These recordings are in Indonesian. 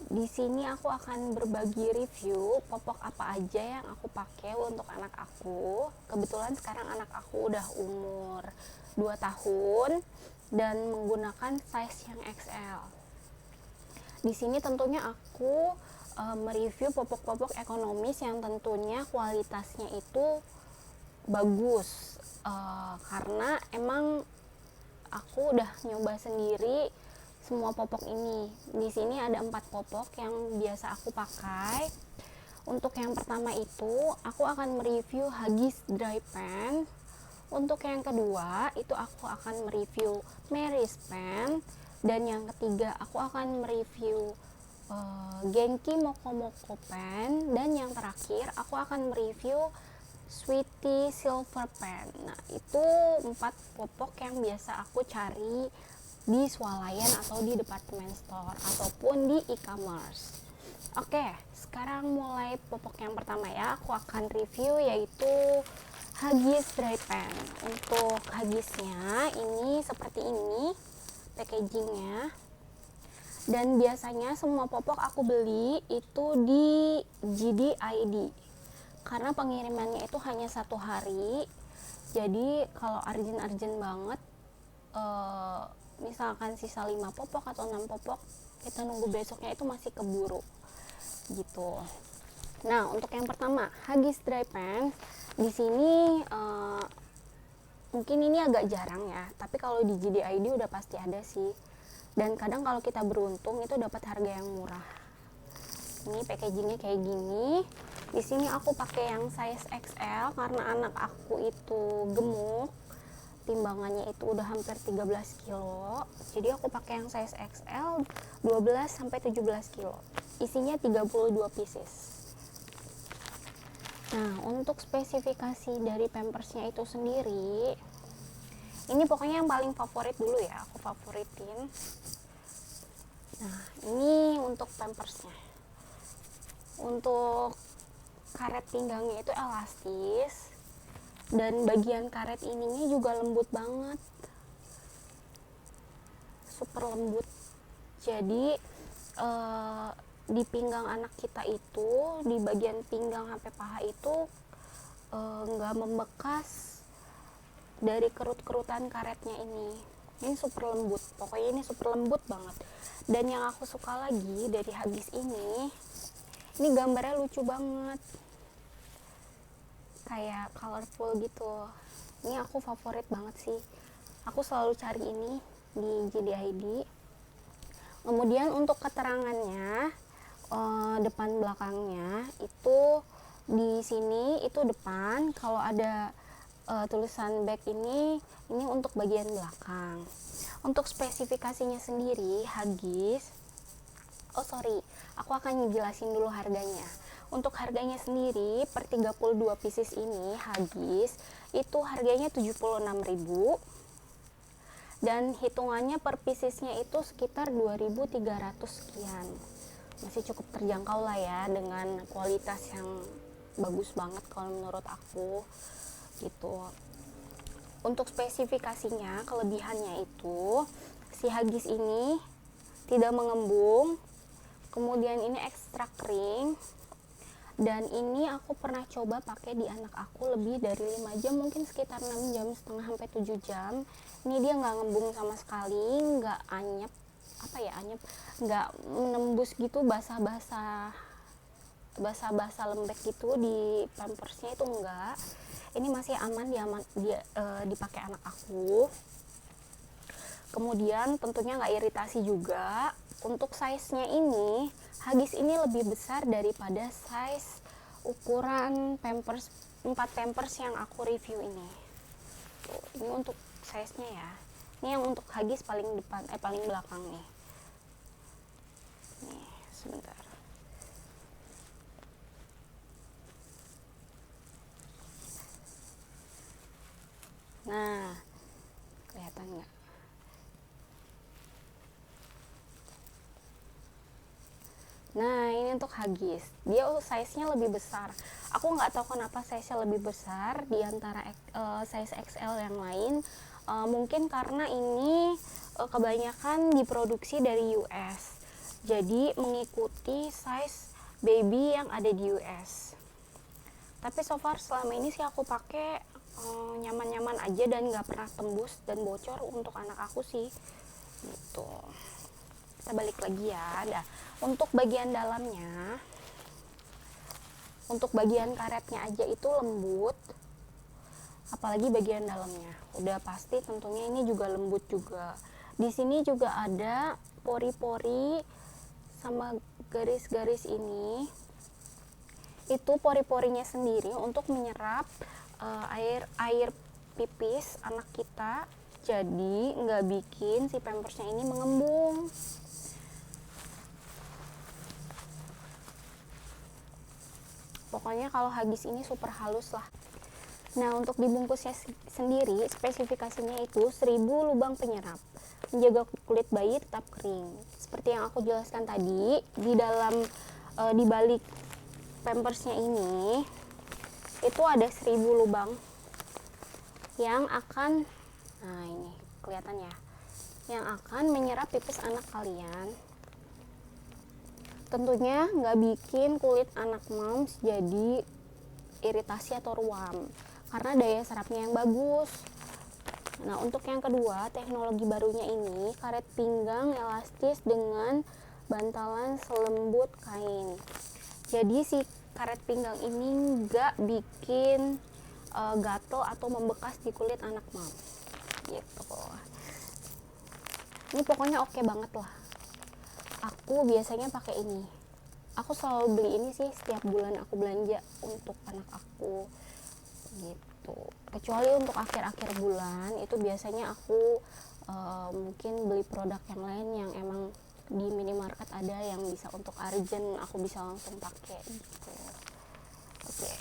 Di sini aku akan berbagi review popok apa aja yang aku pakai untuk anak aku. Kebetulan sekarang anak aku udah umur 2 tahun dan menggunakan size yang XL. Di sini tentunya aku mereview popok-popok ekonomis yang tentunya kualitasnya itu bagus. Karena emang aku udah nyoba sendiri semua popok ini. Di sini ada 4 popok yang biasa aku pakai. Untuk yang pertama itu aku akan mereview Huggies Dry Pen. Untuk yang kedua itu aku akan mereview Mary's Pen. Dan yang ketiga aku akan mereview Genki Moko Moko Pen. Dan yang terakhir aku akan mereview Sweetie Silver Pen. Nah, itu 4 popok yang biasa aku cari di swalayan atau di department store ataupun di e-commerce. Oke, sekarang mulai popok yang pertama ya. Aku akan review yaitu Huggies Dry Pen. Untuk Huggiesnya ini seperti ini packagingnya. Dan biasanya semua popok aku beli itu di JD.id karena pengirimannya itu hanya 1 hari. Jadi kalau urgent banget, misalkan sisa 5 popok atau 6 popok, kita nunggu besoknya itu masih keburu gitu. Nah, untuk yang pertama Huggies Dry Pen, di sini mungkin ini agak jarang ya, tapi kalau di JD.id udah pasti ada sih. Dan kadang kalau kita beruntung itu dapat harga yang murah. Ini packagingnya kayak gini. Di sini aku pakai yang size XL karena anak aku itu gemuk. Timbangannya itu udah hampir 13 kilo. Jadi aku pakai yang size XL 12 sampai 17 kilo. Isinya 32 pieces. Nah, untuk spesifikasi dari pampersnya itu sendiri, ini pokoknya yang paling favorit dulu ya, aku favoritin. Nah, ini untuk pampersnya. Untuk karet pinggangnya itu elastis dan bagian karet ininya juga lembut banget, super lembut. Jadi di pinggang anak kita itu, di bagian pinggang sampai paha itu nggak membekas dari kerut-kerutan karetnya ini. Ini super lembut, pokoknya ini super lembut banget. Dan yang aku suka lagi dari Huggies ini gambarnya lucu banget, kayak colorful gitu. Ini aku favorit banget sih, aku selalu cari ini di JD.id. Kemudian untuk keterangannya, depan belakangnya itu di sini itu depan, kalau ada tulisan back ini untuk bagian belakang. Untuk spesifikasinya sendiri Huggies, aku akan jelasin dulu harganya. Untuk harganya sendiri per 32 pieces ini Huggies itu harganya 76.000 dan hitungannya per piecesnya itu sekitar 2.300 sekian. Masih cukup terjangkau lah ya, dengan kualitas yang bagus banget kalau menurut aku gitu. Untuk spesifikasinya, kelebihannya itu si Huggies ini tidak mengembung, kemudian ini ekstra kering, dan ini aku pernah coba pakai di anak aku lebih dari 5 jam, mungkin sekitar 6 jam setengah sampai 7 jam. Ini dia nggak ngembung sama sekali, nggak anyep, nggak menembus gitu, basah-basah lembek gitu di pampersnya itu enggak. Ini masih aman dipakai anak aku. Kemudian tentunya nggak iritasi juga. Untuk size-nya ini, Huggies ini lebih besar daripada size ukuran pampers 4 pampers yang aku review ini. Tuh, ini untuk size-nya ya. Ini yang untuk Huggies paling belakang nih. Nih, sebentar. Nah, kelihatan nggak? Nah, ini untuk Huggies. Dia size-nya lebih besar. Aku nggak tahu kenapa size-nya lebih besar di antara size XL yang lain. Mungkin karena ini kebanyakan diproduksi dari US. jadi mengikuti size baby yang ada di US. Tapi so far selama ini sih aku pakai nyaman-nyaman aja dan nggak pernah tembus dan bocor untuk anak aku sih gitu. Kita balik lagi ya. Nah, untuk bagian dalamnya, untuk bagian karetnya aja itu lembut, apalagi bagian dalamnya udah pasti tentunya ini juga lembut juga. Di sini juga ada pori-pori sama garis-garis ini, itu pori-porinya sendiri untuk menyerap air pipis anak kita, jadi nggak bikin si pampersnya ini mengembung. Pokoknya kalau Huggies ini super halus lah. Nah, untuk dibungkusnya sendiri spesifikasinya itu 1000 lubang penyerap, menjaga kulit bayi tetap kering. Seperti yang aku jelaskan tadi, di dalam di balik pampersnya ini itu ada 1000 lubang yang akan, nah ini kelihatan ya, yang akan menyerap pipis anak kalian. Tentunya nggak bikin kulit anak moms jadi iritasi atau ruam karena daya serapnya yang bagus. Nah, untuk yang kedua, teknologi barunya ini karet pinggang elastis dengan bantalan selembut kain. Jadi si karet pinggang ini nggak bikin gatel atau membekas di kulit anak mom gitu. Ini pokoknya oke banget lah. Aku biasanya pakai ini. Aku selalu beli ini sih setiap bulan aku belanja untuk anak aku gitu. Kecuali untuk akhir-akhir bulan itu biasanya aku mungkin beli produk yang lain yang emang di minimarket ada yang bisa untuk urgent, aku bisa langsung pakai gitu. Oke.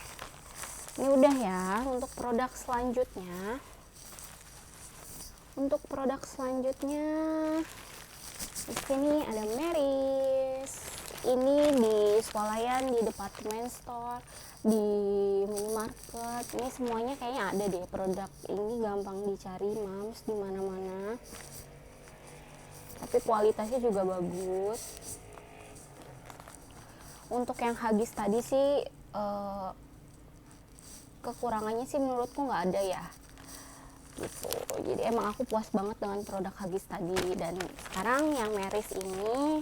Ini udah ya untuk produk selanjutnya. Untuk produk selanjutnya di sini ada Meris. Ini di swalayan, di department store, di minimarket. Ini semuanya kayaknya ada deh produk ini, gampang dicari moms di mana-mana. Tapi kualitasnya juga bagus. Untuk yang Huggies tadi sih kekurangannya sih menurutku nggak ada ya gitu. Jadi emang aku puas banget dengan produk Huggies tadi. Dan sekarang yang Meris ini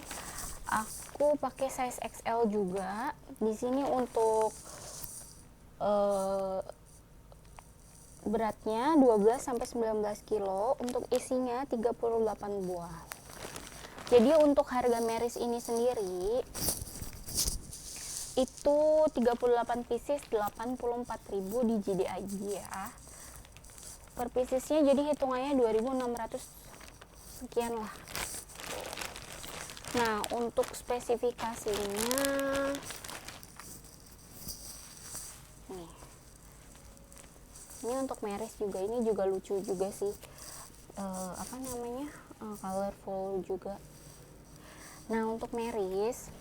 aku pakai size XL juga. Di sini untuk beratnya 12 sampai 19 kilo, untuk isinya 38 buah. Jadi untuk harga Meris ini sendiri itu 38 pieces 84.000 di JDIG ya. Per piecesnya jadi hitungannya 2.600 sekian lah. Nah, untuk spesifikasinya nih. Ini untuk Meris juga, ini juga lucu juga sih. Apa namanya? Colorful juga. Nah, untuk Meris,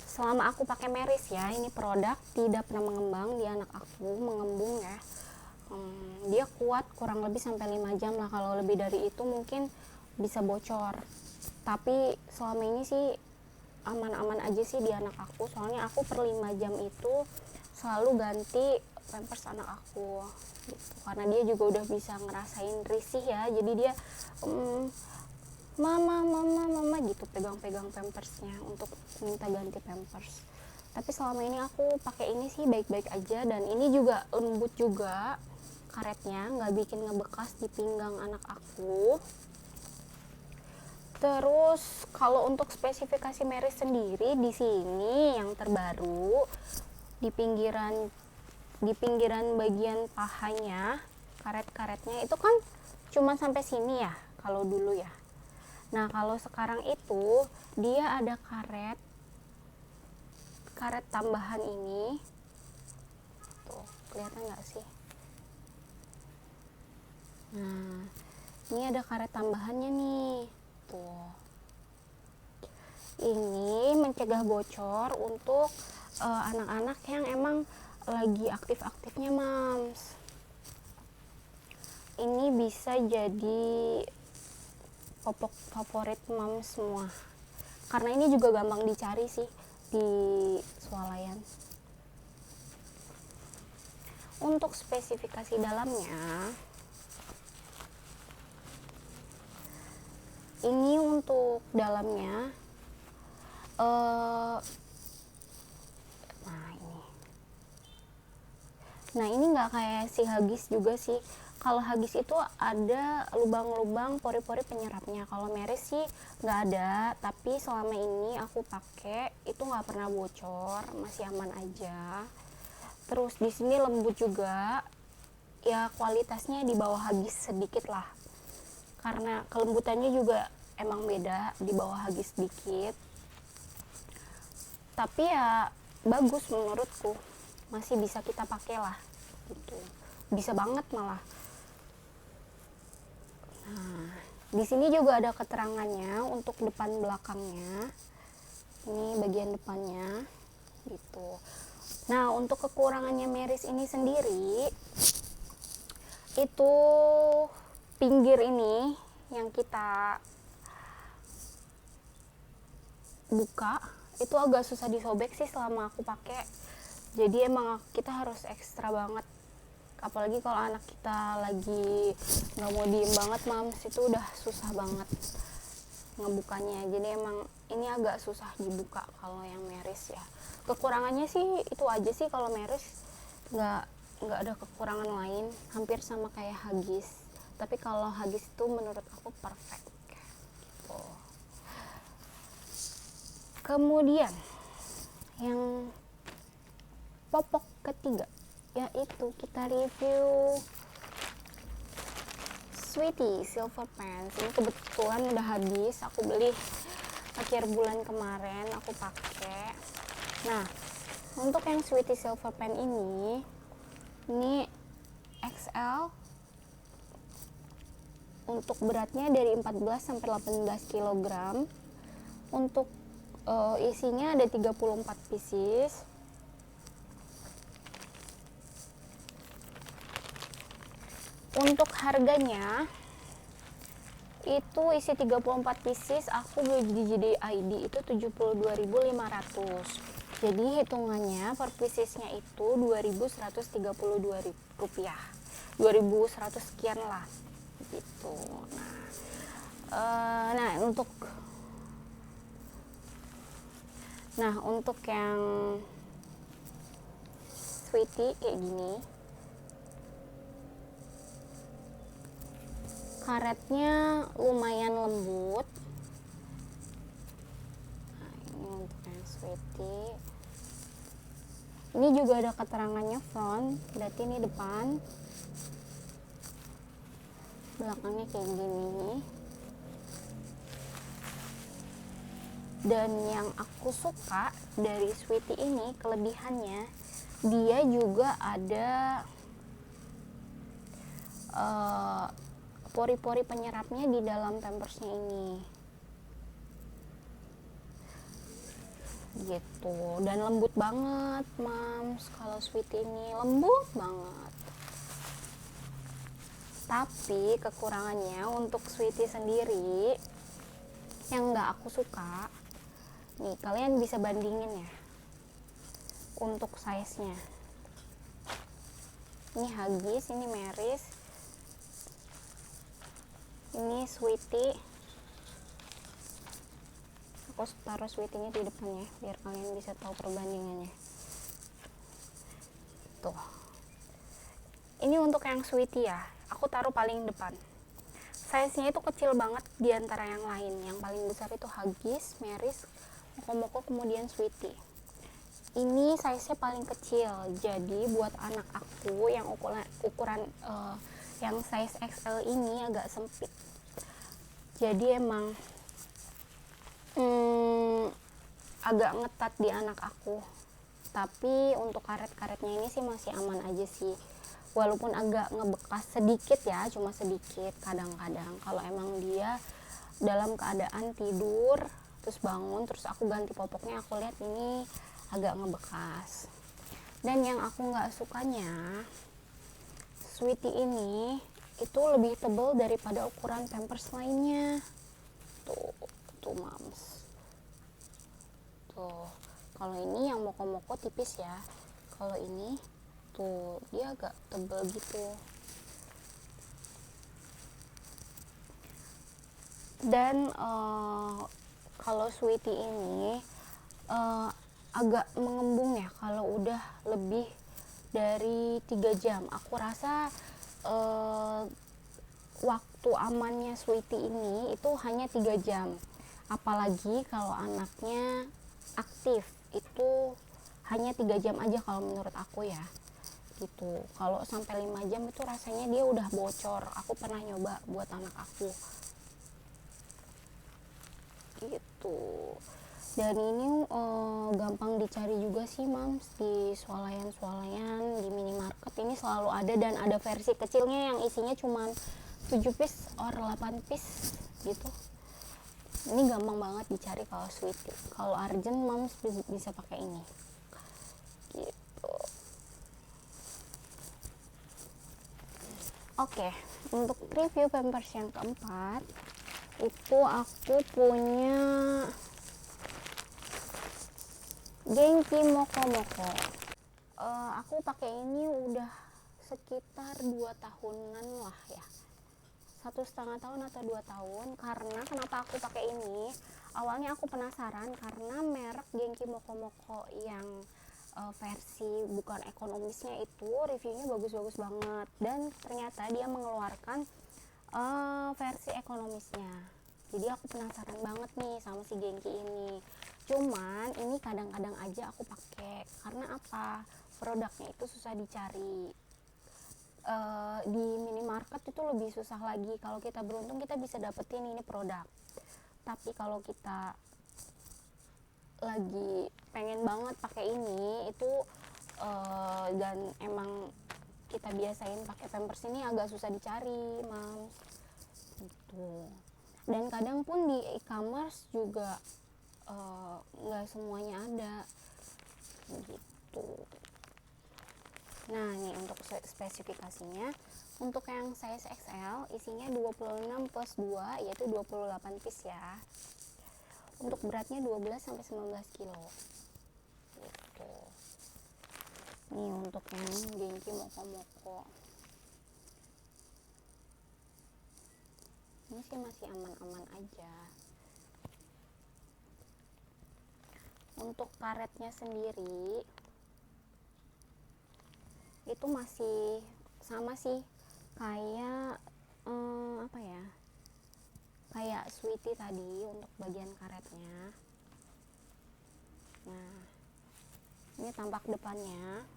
selama aku pakai Meris ya, ini produk tidak pernah mengembang di anak aku, mengembung ya. Dia kuat kurang lebih sampai 5 jam lah. Kalau lebih dari itu mungkin bisa bocor. Tapi selama ini sih aman-aman aja sih di anak aku. Soalnya aku per 5 jam itu selalu ganti pampers anak aku gitu. Karena dia juga udah bisa ngerasain risih ya. Jadi dia mama gitu, pegang-pegang pampersnya untuk minta ganti pampers. Tapi selama ini aku pakai ini sih baik-baik aja. Dan ini juga lembut juga karetnya, nggak bikin ngebekas di pinggang anak aku. Terus kalau untuk spesifikasi Meris sendiri di sini yang terbaru di pinggiran bagian pahanya, karet-karetnya itu kan cuma sampai sini ya kalau dulu ya. Nah, kalau sekarang itu dia ada karet tambahan ini. Tuh, kelihatan nggak sih? Nah, ini ada karet tambahannya nih. Tuh. Ini mencegah bocor untuk anak-anak yang emang lagi aktif-aktifnya moms. Ini bisa jadi popok favorit moms semua. karena ini juga gampang dicari sih di swalayan. Untuk spesifikasi dalamnya, ini untuk dalamnya nah ini nggak kayak si Huggies juga sih. Kalau Huggies itu ada lubang-lubang pori-pori penyerapnya, kalau Meris sih nggak ada. Tapi selama ini aku pakai itu nggak pernah bocor, masih aman aja. Terus di sini lembut juga, ya kualitasnya di bawah Huggies sedikit lah, karena kelembutannya juga emang beda, di bawah Huggies sedikit. Tapi ya bagus menurutku, masih bisa kita pakai lah gitu, bisa banget malah. Nah, di sini juga ada keterangannya untuk depan belakangnya. Ini bagian depannya gitu. Nah, untuk kekurangannya Meris ini sendiri, itu pinggir ini yang kita buka itu agak susah disobek sih selama aku pakai. Jadi emang kita harus ekstra banget, apalagi kalau anak kita lagi nggak mau diem banget mams, itu udah susah banget ngebukanya. Jadi emang ini agak susah dibuka kalau yang Meris ya. Kekurangannya sih itu aja sih, kalau Meris nggak ada kekurangan lain, hampir sama kayak Huggies. Tapi kalau Huggies itu menurut aku perfect gitu. Kemudian yang popok ketiga, yaitu kita review Sweety Silver Pants. Ini kebetulan udah habis, aku beli akhir bulan kemarin, aku pakai. Nah, untuk yang Sweety Silver Pants ini XL, untuk beratnya dari 14 sampai 18 kg. Untuk isinya ada 34 pieces. Untuk harganya itu isi 34 pieces aku beli di JDID itu 72.500. Jadi hitungannya per piecesnya itu 2.132 rupiah, 2.100 sekian lah gitu. Nah untuk yang Sweety kayak gini, karetnya lumayan lembut. Nah, ini untuk yang Sweety. Ini juga ada keterangannya front, berarti ini depan. Belakangnya kayak gini. Dan yang aku suka dari Sweety ini, kelebihannya dia juga ada pori-pori penyerapnya di dalam pampersnya ini gitu. Dan lembut banget mams, kalau Sweety ini lembut banget. Tapi kekurangannya untuk Sweety sendiri yang nggak aku suka nih, kalian bisa bandingin ya untuk size nya. Ini Huggies, ini Meris, ini Sweety. Aku taruh Sweety-nya di depannya biar kalian bisa tahu perbandingannya. Tuh, ini untuk yang Sweety ya, aku taruh paling depan. Size-nya itu kecil banget di antara yang lain. Yang paling besar itu Huggies, Meris, Mokomoko, kemudian Sweety. Ini size-nya paling kecil, jadi buat anak aku yang ukuran yang size XL ini agak sempit. Jadi emang agak ngetat di anak aku. Tapi untuk karet-karetnya ini sih masih aman aja sih, walaupun agak ngebekas sedikit ya, cuma sedikit kadang-kadang. Kalau emang dia dalam keadaan tidur terus bangun, terus aku ganti popoknya, aku lihat ini agak ngebekas. Dan yang aku nggak sukanya, Sweety ini itu lebih tebal daripada ukuran Pampers lainnya. Tuh mams, Tuh, kalau ini yang moko-moko tipis ya. Kalau ini tuh dia agak tebal gitu. Dan kalau sweetie ini agak mengembung ya kalau udah lebih dari 3 jam. Aku rasa waktu amannya sweetie ini itu hanya 3 jam. Apalagi kalau anaknya aktif, itu hanya 3 jam aja kalau menurut aku ya. Gitu. Kalau sampai 5 jam itu rasanya dia udah bocor. Aku pernah nyoba buat anak aku. Gitu. Dan ini gampang dicari juga sih Mams, di swalayan-swalayan, di minimarket ini selalu ada, dan ada versi kecilnya yang isinya cuma 7 piece or 8 piece gitu. Ini gampang banget dicari kalau sweetie. Kalau urgent Mams bisa pakai ini gitu. Oke, untuk review Pampers yang keempat itu aku punya Genki Moko Moko. Aku pakai ini udah sekitar 2 tahunan lah ya, 1,5 tahun atau 2 tahun. Karena kenapa aku pakai ini, awalnya aku penasaran karena merek Genki Moko Moko yang versi bukan ekonomisnya itu reviewnya bagus-bagus banget, dan ternyata dia mengeluarkan versi ekonomisnya. Jadi aku penasaran banget nih sama si Genki ini. Cuman ini kadang-kadang aja aku pakai. Karena apa? Produknya itu susah dicari. Di minimarket itu lebih susah lagi. Kalau kita beruntung kita bisa dapetin ini produk. Tapi kalau kita lagi pengen banget pakai ini itu dan emang kita biasain pakai Pampers ini agak susah dicari, Mams. Gitu. Dan kadang pun di e-commerce juga nggak semuanya ada gitu. Nah, nih untuk spesifikasinya, untuk yang size XL isinya 26 plus 2 yaitu 28 piece ya. Untuk beratnya 12 sampai 19 kilo. Gitu. Nih untuk yang Genki Moko Moko. Ini sih masih aman-aman aja. Untuk karetnya sendiri itu masih sama sih kayak apa ya, kayak sweetie tadi untuk bagian karetnya. Nah, ini tampak depannya,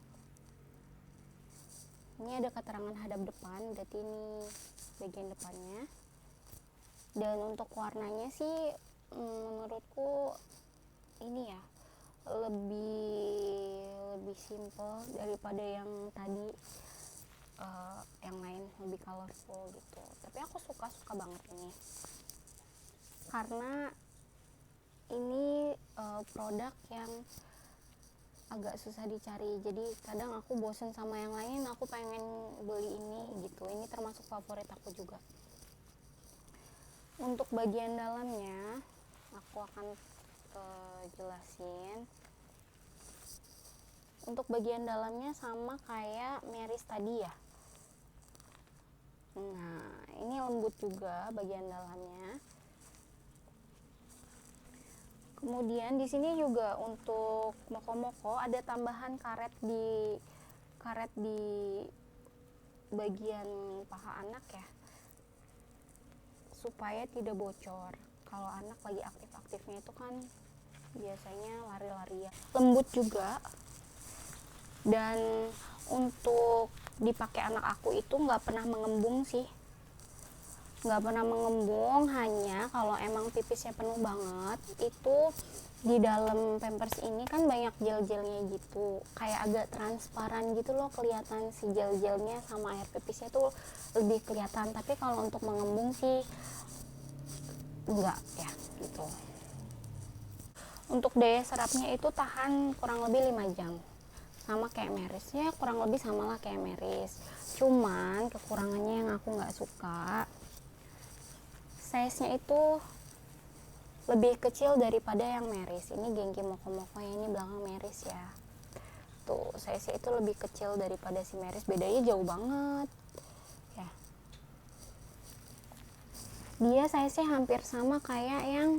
ini ada keterangan hadap depan, berarti ini bagian depannya. Dan untuk warnanya sih menurutku ini ya lebih simple daripada yang tadi, yang lain lebih colorful gitu. Tapi aku suka banget ini karena ini produk yang agak susah dicari. Jadi kadang aku bosen sama yang lain, aku pengen beli ini gitu. Ini termasuk favorit aku juga. Untuk bagian dalamnya aku akan jelasin. Untuk bagian dalamnya sama kayak Meris tadi ya. Nah, ini lembut juga bagian dalamnya. Kemudian di sini juga untuk moko-moko ada tambahan karet di bagian paha anak ya, supaya tidak bocor. Kalau anak lagi aktif-aktifnya itu kan biasanya lari-lari ya. Lembut juga. Dan untuk dipakai anak aku itu nggak pernah mengembung sih, nggak pernah mengembung. Hanya kalau emang pipisnya penuh banget, itu di dalam Pampers ini kan banyak gel-gelnya gitu, kayak agak transparan gitu loh, kelihatan si gel-gelnya sama air pipisnya tuh lebih kelihatan. Tapi kalau untuk mengembung sih enggak ya gitu. Untuk daya serapnya itu tahan kurang lebih 5 jam, sama kayak Meris ya, kurang lebih sama lah kayak Meris. Cuman kekurangannya yang aku nggak suka, size nya itu lebih kecil daripada yang Meris. Ini Genki Moko Moko, yang ini belakang Meris ya. Tuh, size itu lebih kecil daripada si Meris, bedanya jauh banget ya. Dia size-nya hampir sama kayak yang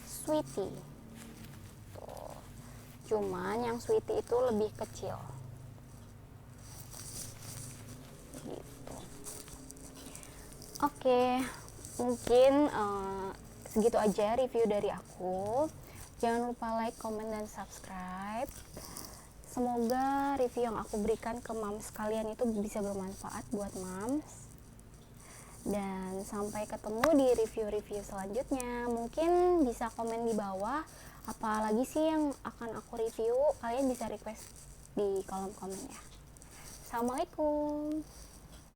Sweetie. Tuh. Cuman yang Sweetie itu lebih kecil. Gitu. Oke, mungkin segitu aja review dari aku. Jangan lupa like, comment, dan subscribe. Semoga review yang aku berikan ke moms kalian itu bisa bermanfaat buat moms. Dan sampai ketemu di review-review selanjutnya. Mungkin bisa komen di bawah apa lagi sih yang akan aku review. Kalian bisa request di kolom komen ya. Assalamualaikum.